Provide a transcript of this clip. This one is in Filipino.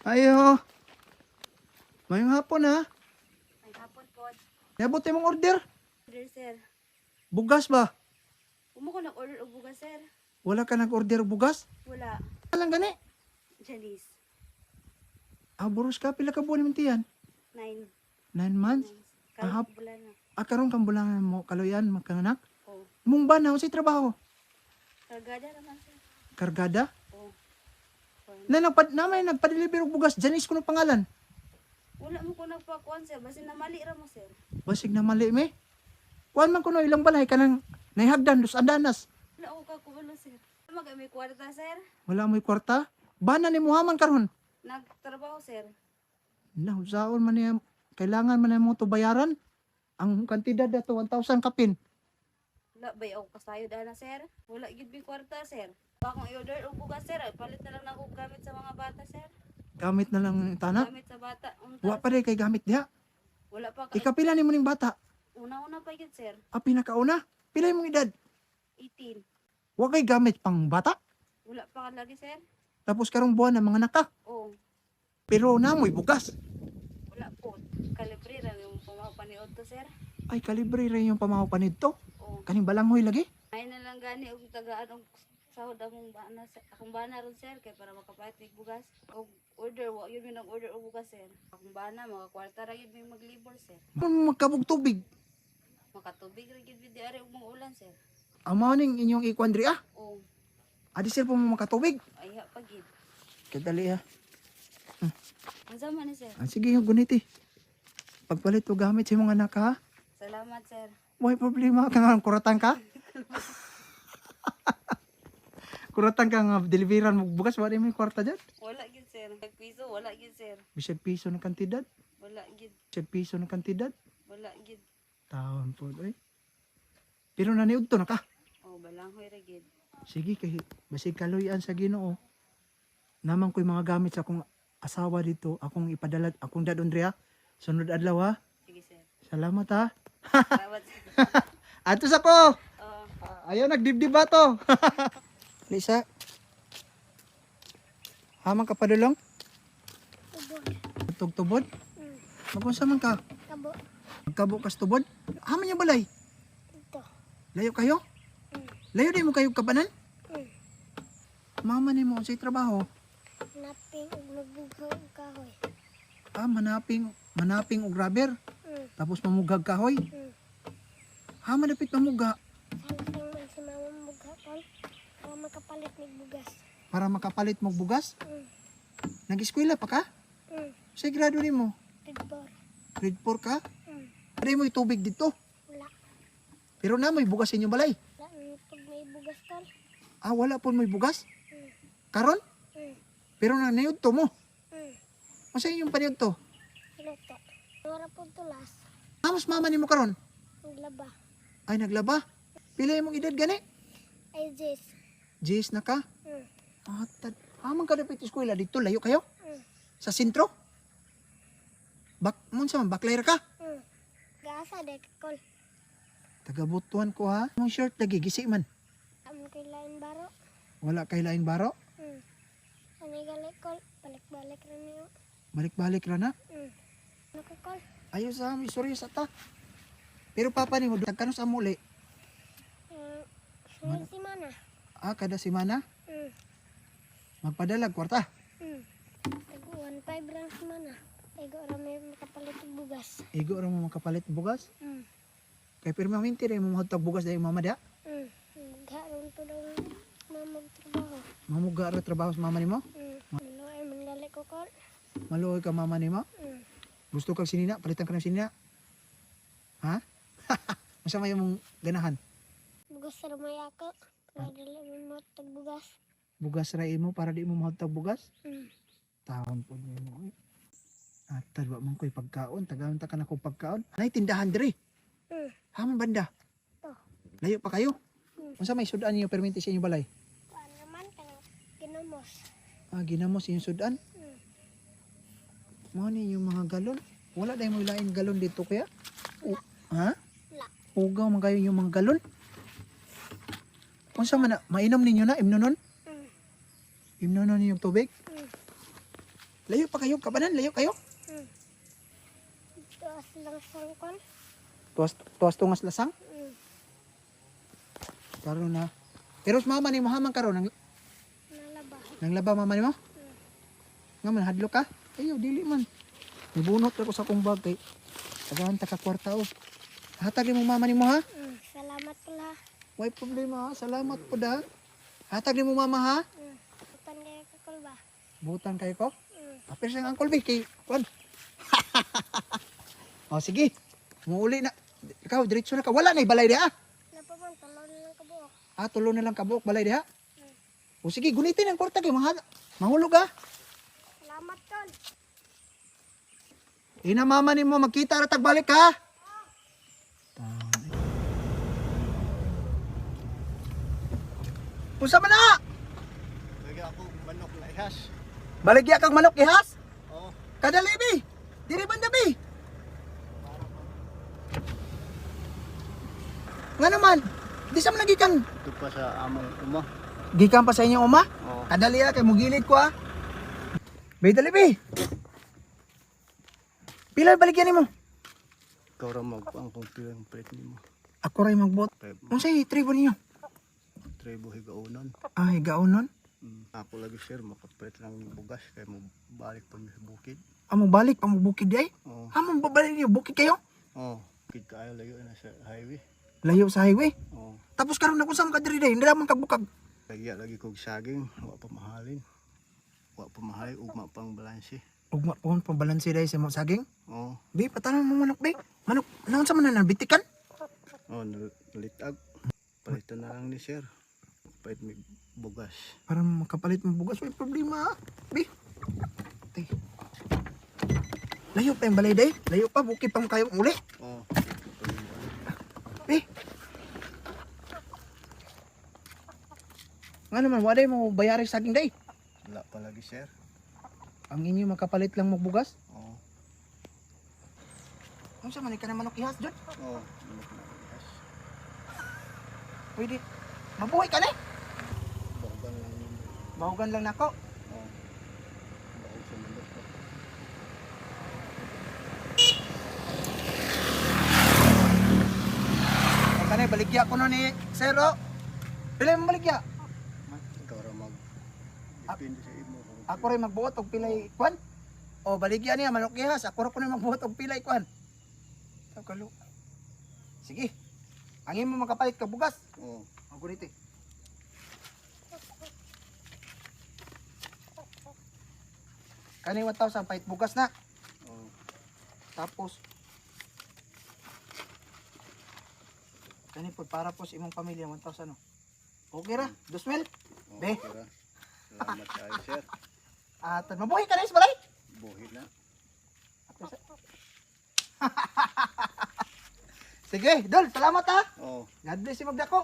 Ayo, mayong hapon ha. Ay, hapon po. Nabot mong order. Order, sir. Bugas ba? Umo ko nag-order og bugas, sir. Wala ka nag-order og bugas? Wala. Alang gani. Janice. Boros ka, pila ka buwan naman tiyan? 9 9 months? months. Ahap. Bulan na. Karon kang bulangan mo, kaloyan, magkanganak. Oh. Mong ba na, sa trabaho? Kargada naman, sir. Kargada? Oh. Namay nagpa-deliver og bugas, Janice ko ng pangalan. Wala mo ko nagpakuan, sir. Basta namali ra mo, sir. Basig na mali me. Kuan man ko no ilang balay kanang naihagdan dos andanas. Wala ako kakubalo, sir. May kwarta, sir. Wala mo'y kwarta. Bana ni Muhammad karon. Nagtrabaho, sir. Nahusaon man niya, kailangan man niya mo to bayaran. Ang kantidad na to 1,000 kapin. Wala ba ako kasayo na, sir? Wala gid may kwarta, sir. Bakong i-order og bugas, sir. Palit na lang na ako gamit sa mga bata, sir. Gamit na lang ang tanak. Gamit sa bata. Wa pa rin kay gamit diha. Wala pa ka. Ikapila ni mo ning bata. Una-una pa yun, sir. Pinakauna. Pila mong edad. 18. Wa kay gamit pang bata. Wala pa ka lagi, sir. Tapos karong buwan na mga naka. Oo. Pero namoy bugas. Wala po. Kalibre lang yung pumapaniod to, sir. Ay kalibre rin yung pamahaw nito. Oo. Kaning balangoy lagi. Ay na lang gani og tagaan og sahod akong bana ron, sir, kay para makapait mig bugas. Og order, wa yun minang order og bugas, sir. Akong bana mga kwarta ra gyud may maglibor, sir. Magkabog tubig. Makatubig ra gyud di ari og mga ulan, sir. Amo ning inyong ikwandri ah. Oo. Adi sir po mo makatubig. Ay ha pagid. Kadali ha. Unsa man ni, sir? Sige yung guniti. Pagpalit o gamit sa mga anak ha. Salamat, sir. May problema ka nga kuratan ka. Kuratan ka nga deliveran mo bugas wala may kwarta dyan. Wala gyud, sir. Piso wala gyud, sir. Bisag piso ng kantidad. Wala gyud. Bisag piso ng kantidad. Wala gyud. Taon po oy. Pero naniud to na ka. Oh, balanghoy ra gyud. Sige kay basig kaluyan sa Ginoo. Naman ko'y mga gamit sa akong asawa dito, akong ipadala, akong dadon Andrea. Sunod adlaw ha. Sige, sir. Salamat ha. Salamat, sir. Atos ako. Oo. Ayaw nagdibdib ba to? Lisa. Hamang ka padulong? Tugtubod? Magunsa man ka? Kabo. Magkabo kas tubod? Haman niya balay? Ito. Layo kayo? Layo din mo kayo kabanan? Mm. Mama ni mo sa trabaho. Naping ug magbugaw og kahoy. Manaping og rubber. Tapos mamugag kahoy. Haman dapit mamuga Salang man si mama mugakon. Para makapalit mig bugas. para makapalit mo bugas. Nag-eskwela pa ka? Sa grado ni mo? Tidbor. Grade 4 ka? Pwede mo itubig dito. Wala. Pero na may bugas sa inyong balay. Wala pag may bugas kon. Wala po may bugas? Karon? Pero nanayod to mo. Masa inyong panayod to? Luto. Wala po tulas. Mas mama ni mo karon? Naglaba. Ay naglaba. Pila imong edad gani? Ay Jess. Jis na ka? Hamang ka dapat eskwela dito layo kayo? Sa sentro? Munsa man baklayra ka? Gaasa de kol. Tagabutuan ko ha. Mong shirt lagi gisi man. Am kay lain baro. Wala kay laing baro. Ani gali kol. Balik-balik ra niyo. Balik-balik ra na. Ano ka kol? Ayaw sa amin, sorry sa ta. Pero papa ni mo, kano sa muli? Sunod si mana. Kada semana? Magpadalag, kwarta. Tago 1.5 lang si mana. Ego ra may makapalit og bugas. Igo ra mo makapalit bugas. Mm. Kay permanente rin mo mahutag bugas dahil mama da. Garon to daw mama trabaho. Mamuga ra trabaho sa mama ni mo. Ano ay mangali ko kol. Maluoy ka mama ni mo. Gusto kang sinina, palitan ka ng sinina. Ha? Masama yung ganahan. Bugas ra may ako. Para dili mo tag bugas. Bugas ra imo para di mo mahutag bugas. Mm. Taon po niyo mo. Tadwa man ko'y pagkaon. Tagaon ta ka na ko pagkaon. Anay tindahan diri. Haman banda. To. Layo pa kayo. Unsa may sudan niyo perminti sa inyo balay? Kuan naman kanang ginamos. Ginamos yung sudan. Mo ni yung mga galon. Wala dahil mo ilain galon dito kaya? Ha? Wala. Ugaw man kayo yung mga galon. Unsa man na mainom ninyo na imnonon? Imnonon niyo yung tubig? Layo pa kayo, kabanan, layo kayo. Tuas lang sangkon. Tuwas tungas lasang. Hmm. Karon na. Pero sa mama ni Muhammad karon Nalaba. nang laba mama nimo? Nga man hadlo ka? Ayo dili man. Nibunot ako sa akong bag kay tagahan ta ka kwarta oh. Hatag ni mo mama nimo ha? Salamat pala. Way problema ha. Salamat po da. Hatag ni mo mama ha? Butan kaya kakol ba? Butan kay ko. Apir sa Uncle B kay kuan. Oh sige. Muuli na. Ikaw diretso na ka. Wala na balay diha. Napaman, talo na lang kabuok. Ah, tulo na lang kabuok balay diha. O sige, gunitin ang kwarta kay mahulog ha. Salamat, Tol. Ina mama ni mo magkita ra tagbalik ha. Unsa man na? Lagi ako manok na ihas. Baligya kang manok ihas? Oo. Kadali bi. Diri banda bi. Nga naman, di sa man gikan. Ito pa sa among uma. Gikan pa sa inyong uma? Oo. Kadali kay mugilid ko ha. Bay dali bi. Pila baligyan nimo? Ikaw ra magpang kung pilang pret nimo. Ako ray magbot. Unsay tribo ninyo? Tribo higaunon. Ah, higaonon. Ako lagi sir makapret lang ng bugas kay mo balik pa mi sa bukid. Amo balik pa mo bukid ay? Oo. Amo babalik niyo bukid kayo? Oo. Kid kaayo layo na sa highway. Layo sa highway. Oo. Tapos karon na sa mga diri day, hindi naman kagbukag. Lagi kog saging, wa pa mahalin. Wa pa mahalin ugma pang balanse. Ugma po pambalansi day sa mga saging. Oo. Bi, patanan mo manok bi. Manok, naon sa man na bitikan? Oo, nalitag. Palitan na lang ni sir. Pait mi bugas. Para makapalit mo bugas, may problema ha. Bi. Tay. Layo pa yung balay day. Layo pa, bukid pa mo kayo muli. Oo. Bi. Nga naman, waday mo bayari saging day. Wala pa lagi sir. Ang inyo makapalit lang mo bugas. Oo. Ano sa man, ka na manok ihas dyan? Oo. Manok na ihas. Pwede. Mabuhay ka na eh. Bagan lang yun. Bahugan lang nako. Oo. Baog sa manok. Ang kanay, baligya ko nun ni Zero. Pila mo baligya? Ikaw ra mag depende sa imo kung Ako rin magbuot og pilay kwan. O baligya niya manok ihas. Ako rin magbuot og pilay kwan. Ito kalo. Sige. Ang imo makapalit ka bugas. oo. Ang guniti. Kani 1,000 pahit bugas na. Oo. Tapos kani po para po sa imong pamilya 1,000 no. Okay ra, 2,000. Oo, Be. sir, ah. Salamat kayo sir. At mabuhay ka na is balay. Buhi na. Sige, Dol, salamat ha. Oo. God bless you magdako.